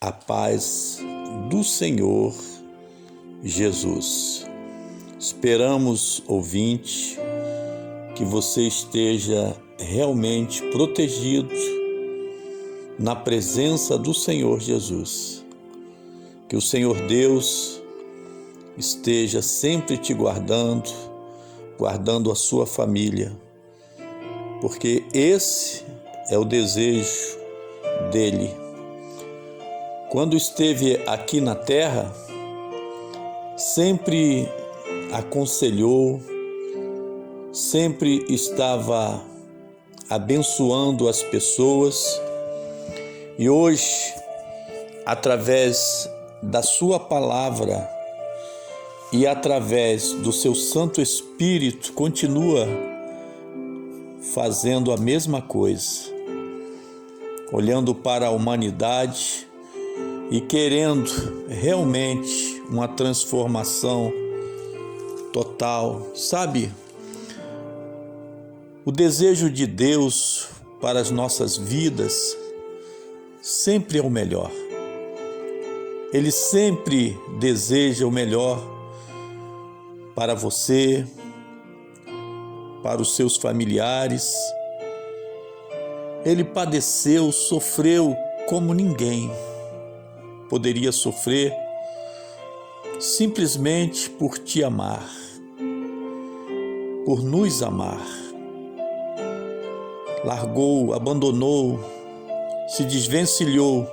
a paz do Senhor Jesus. Esperamos, ouvinte, que você esteja realmente protegido na presença do Senhor Jesus. Que o Senhor Deus esteja sempre te guardando, guardando a sua família, porque esse é o desejo dele. Quando esteve aqui na terra, sempre aconselhou, sempre estava abençoando as pessoas e hoje, através da sua palavra e através do seu Santo Espírito, continua fazendo a mesma coisa, olhando para a humanidade e querendo realmente uma transformação total. Sabe, o desejo de Deus para as nossas vidas sempre é o melhor. Ele sempre deseja o melhor para você, para os seus familiares. Ele padeceu, sofreu como ninguém poderia sofrer, simplesmente por te amar, por nos amar. Largou, abandonou, se desvencilhou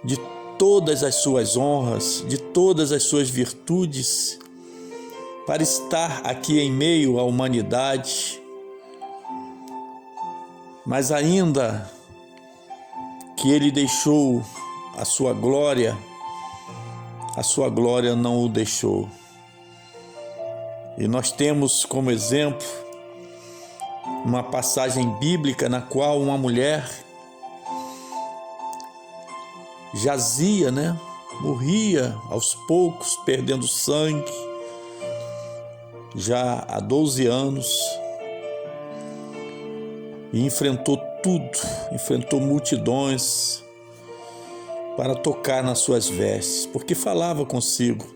de todas as suas honras, de todas as suas virtudes, para estar aqui em meio à humanidade, mas ainda que ele deixou a sua glória não o deixou. E nós temos como exemplo uma passagem bíblica na qual uma mulher jazia, morria aos poucos, perdendo sangue, já há 12 anos, e enfrentou tudo, enfrentou multidões para tocar nas suas vestes, porque falava consigo: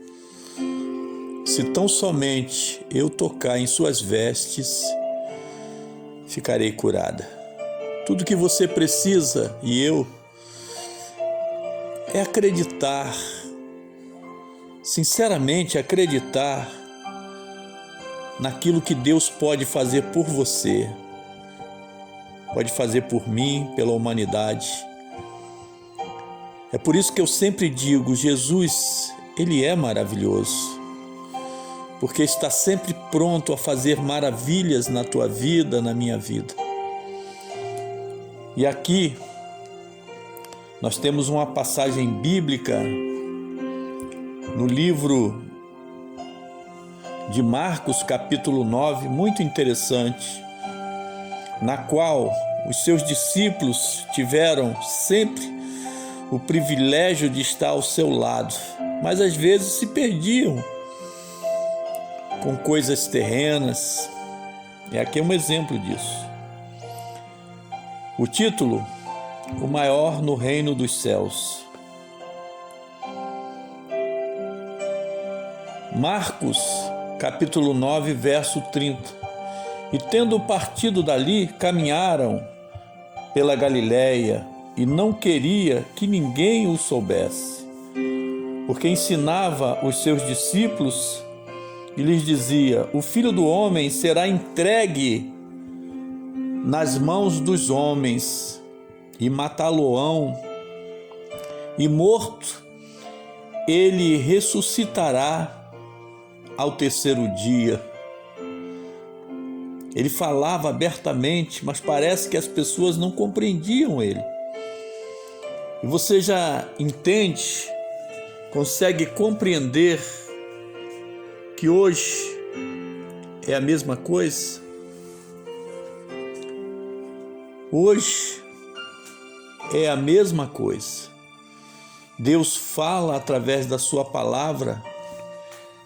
se tão somente eu tocar em suas vestes, ficarei curada. Tudo que você precisa, e eu, é acreditar, sinceramente acreditar naquilo que Deus pode fazer por você, pode fazer por mim, pela humanidade. É por isso que eu sempre digo, Jesus, Ele é maravilhoso, porque está sempre pronto a fazer maravilhas na tua vida, na minha vida. E aqui nós temos uma passagem bíblica no livro de Marcos, capítulo 9, muito interessante, na qual os seus discípulos tiveram sempre o privilégio de estar ao seu lado, mas às vezes se perdiam com coisas terrenas. E aqui é um exemplo disso. O título: O maior no reino dos céus. Marcos, capítulo 9, verso 30. E tendo partido dali, caminharam pela Galiléia, e não queria que ninguém o soubesse, porque ensinava os seus discípulos e lhes dizia: o Filho do Homem será entregue nas mãos dos homens, e matá-lo-ão, e morto, ele ressuscitará ao terceiro dia. Ele falava abertamente, mas parece que as pessoas não compreendiam ele. E você já entende, consegue compreender que hoje é a mesma coisa? Hoje é a mesma coisa. Deus fala através da sua palavra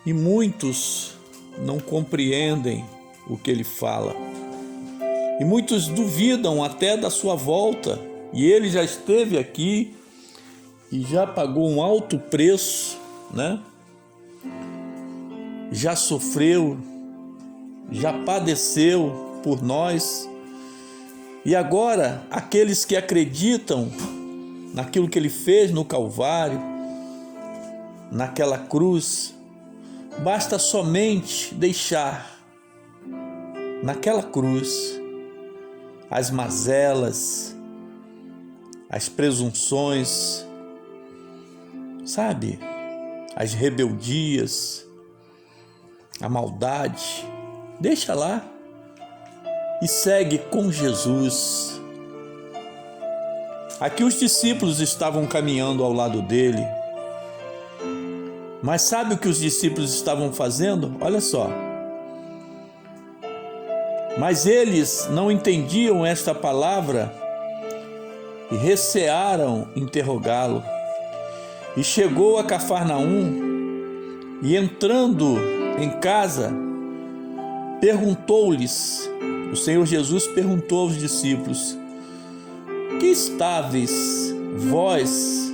e muitos não compreendem o que ele fala. E muitos duvidam até da sua volta. E ele já esteve aqui e já pagou um alto preço, né? Já sofreu, já padeceu por nós. E agora, aqueles que acreditam naquilo que ele fez no Calvário, naquela cruz, basta somente deixar naquela cruz as mazelas, as presunções, sabe? As rebeldias, a maldade. Deixa lá e segue com Jesus. Aqui os discípulos estavam caminhando ao lado dele. Mas sabe o que os discípulos estavam fazendo? Olha só. Mas eles não entendiam esta palavra e recearam interrogá-lo. E chegou a Cafarnaum e, entrando em casa, perguntou-lhes, o Senhor Jesus perguntou aos discípulos: que estáveis vós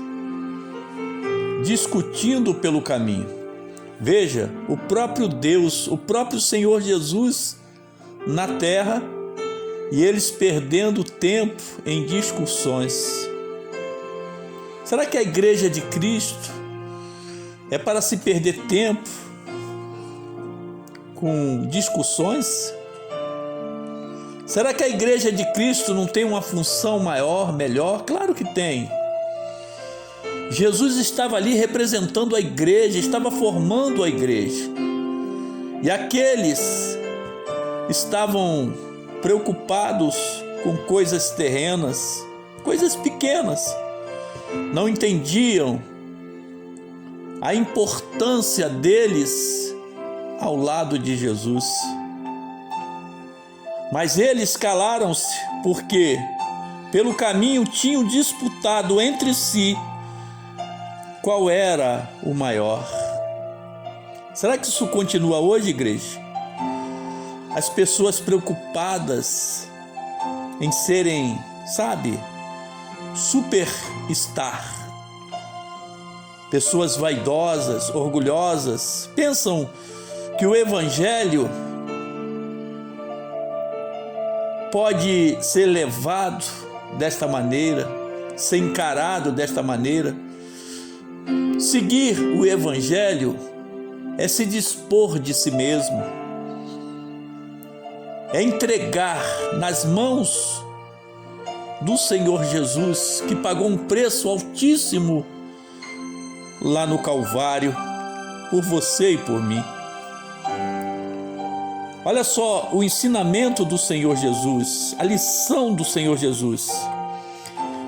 discutindo pelo caminho? Veja, o próprio Deus, o próprio Senhor Jesus na terra, e eles perdendo tempo em discussões. Será que a igreja de Cristo é para se perder tempo com discussões? Será que a igreja de Cristo não tem uma função maior, melhor? Claro que tem. Jesus estava ali representando a igreja, estava formando a igreja. E aqueles estavam preocupados com coisas terrenas, coisas pequenas. Não entendiam a importância deles ao lado de Jesus. Mas eles calaram-se porque pelo caminho tinham disputado entre si qual era o maior. Será que isso continua hoje, igreja? As pessoas preocupadas em serem, sabe, superstar. Pessoas vaidosas, orgulhosas, pensam que o evangelho pode ser levado desta maneira, ser encarado desta maneira. Seguir o evangelho é se dispor de si mesmo, é entregar nas mãos do Senhor Jesus, que pagou um preço altíssimo lá no Calvário, por você e por mim. Olha só o ensinamento do Senhor Jesus, a lição do Senhor Jesus.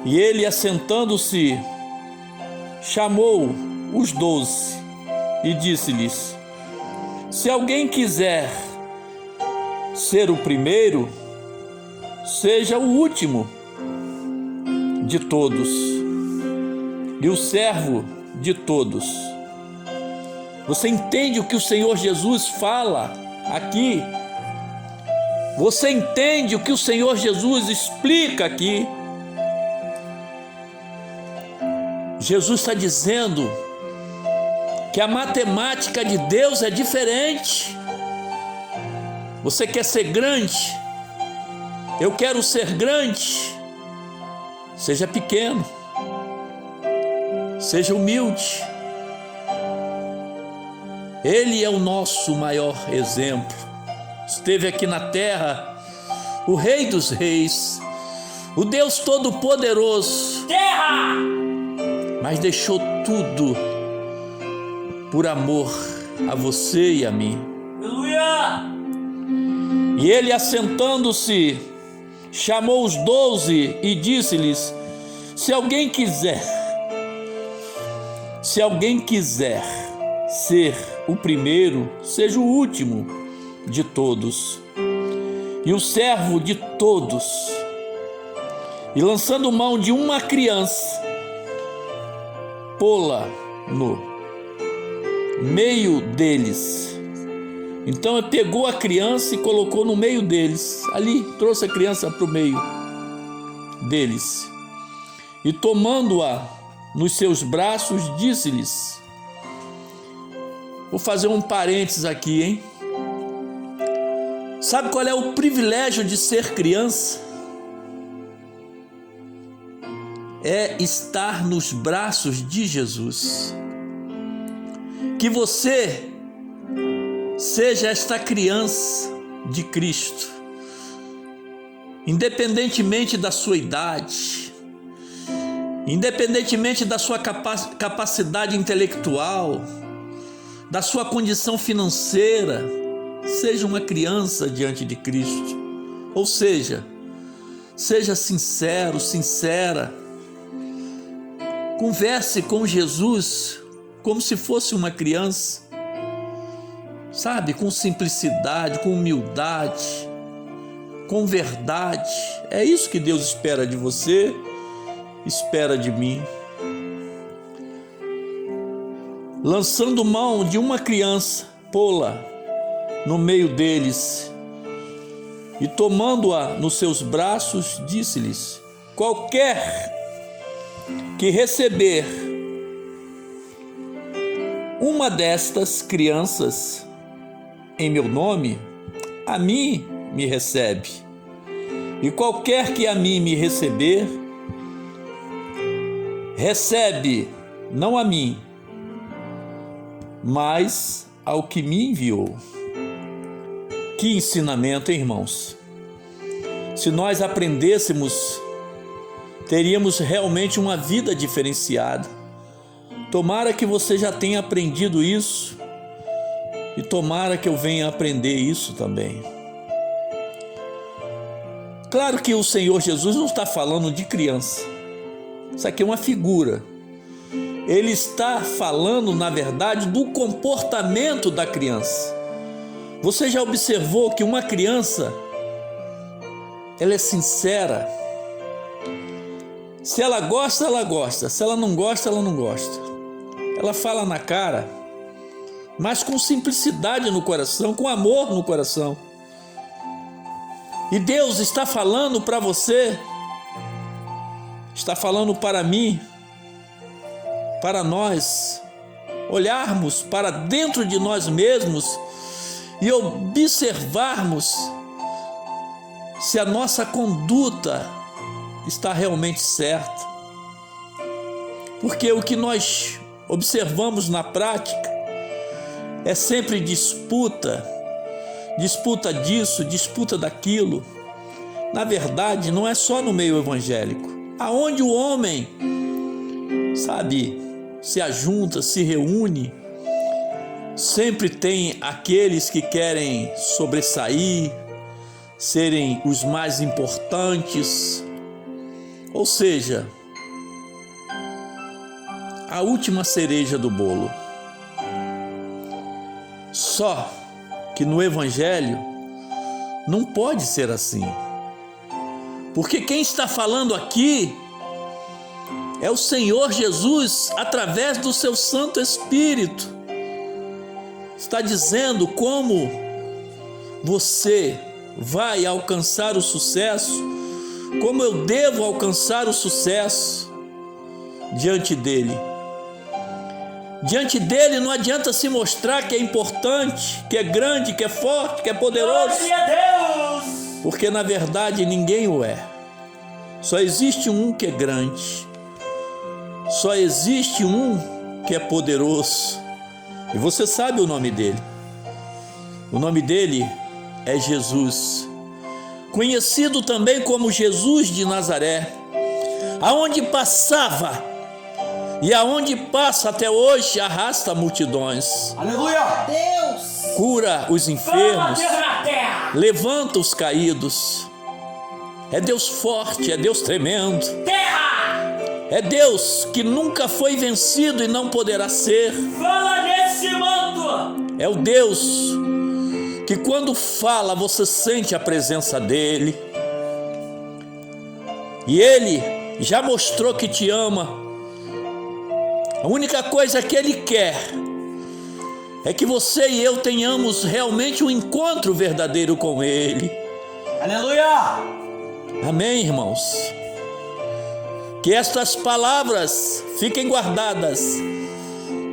E ele, assentando-se, chamou os 12 e disse-lhes: se alguém quiser ser o primeiro, seja o último de todos e o servo de todos. Você entende o que o Senhor Jesus fala aqui? Você entende o que o Senhor Jesus explica aqui? Jesus está dizendo que a matemática de Deus é diferente. Você quer ser grande? Eu quero ser grande. Seja pequeno. Seja humilde. Ele é o nosso maior exemplo. Esteve aqui na terra o Rei dos Reis, o Deus Todo-Poderoso, mas deixou tudo por amor a você e a mim. Aleluia! E ele, assentando-se, chamou os 12 e disse-lhes: se alguém quiser ser o primeiro, seja o último de todos e o servo de todos. E lançando mão de uma criança, pô-la no meio deles. Então ele pegou a criança e colocou no meio deles, ali, trouxe a criança para o meio deles, e tomando-a, nos seus braços, disse-lhes. Vou fazer um parênteses aqui, hein? Sabe qual é o privilégio de ser criança? É estar nos braços de Jesus. Que você seja esta criança de Cristo, independentemente da sua idade, independentemente da sua capacidade intelectual, da sua condição financeira, seja uma criança diante de Cristo. Ou seja, seja sincero, sincera. Converse com Jesus como se fosse uma criança, sabe? Com simplicidade, com humildade, com verdade. É isso que Deus espera de você, espera de mim. Lançando mão de uma criança, pô-la no meio deles e tomando-a nos seus braços, disse-lhes: qualquer que receber uma destas crianças em meu nome, a mim me recebe. E qualquer que a mim me receber, recebe não a mim, mas ao que me enviou. Que ensinamento, hein, irmãos? Se nós aprendêssemos, teríamos realmente uma vida diferenciada. Tomara que você já tenha aprendido isso e tomara que eu venha aprender isso também. Claro que o Senhor Jesus não está falando de criança. Isso aqui é uma figura. Ele está falando, na verdade, do comportamento da criança. Você já observou que uma criança, ela é sincera? Se ela gosta, ela gosta. Se ela não gosta, ela não gosta. Ela fala na cara, mas com simplicidade no coração, com amor no coração. E Deus está falando para você, está falando para mim, para nós olharmos para dentro de nós mesmos e observarmos se a nossa conduta está realmente certa. Porque o que nós observamos na prática é sempre disputa disso, disputa daquilo. Na verdade, não é só no meio evangélico. Aonde o homem, se ajunta, se reúne, sempre tem aqueles que querem sobressair, serem os mais importantes, ou seja, a última cereja do bolo. Só que no Evangelho não pode ser assim, porque quem está falando aqui é o Senhor Jesus através do seu Santo Espírito. Está dizendo como você vai alcançar o sucesso, como eu devo alcançar o sucesso diante dele. Diante dele não adianta se mostrar que é importante, que é grande, que é forte, que é poderoso. Glória a Deus! Porque na verdade ninguém o é. Só existe um que é grande. Só existe um que é poderoso. E você sabe o nome dele. O nome dele é Jesus. Conhecido também como Jesus de Nazaré. Aonde passava e aonde passa até hoje arrasta multidões. Aleluia! Deus! Cura os enfermos, levanta os caídos. É Deus forte, é Deus tremendo. Terra! É Deus que nunca foi vencido e não poderá ser. Fala nesse mundo! É o Deus que quando fala você sente a presença dele. E ele já mostrou que te ama. A única coisa que ele quer é que você e eu tenhamos realmente um encontro verdadeiro com ele. Aleluia! Amém, irmãos? Que estas palavras fiquem guardadas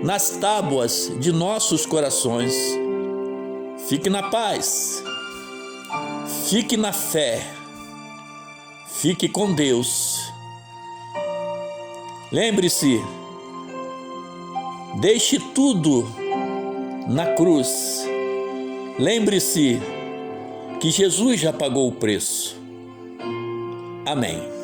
nas tábuas de nossos corações. Fique na paz, fique na fé, fique com Deus. Lembre-se, deixe tudo na cruz. Lembre-se que Jesus já pagou o preço. Amém.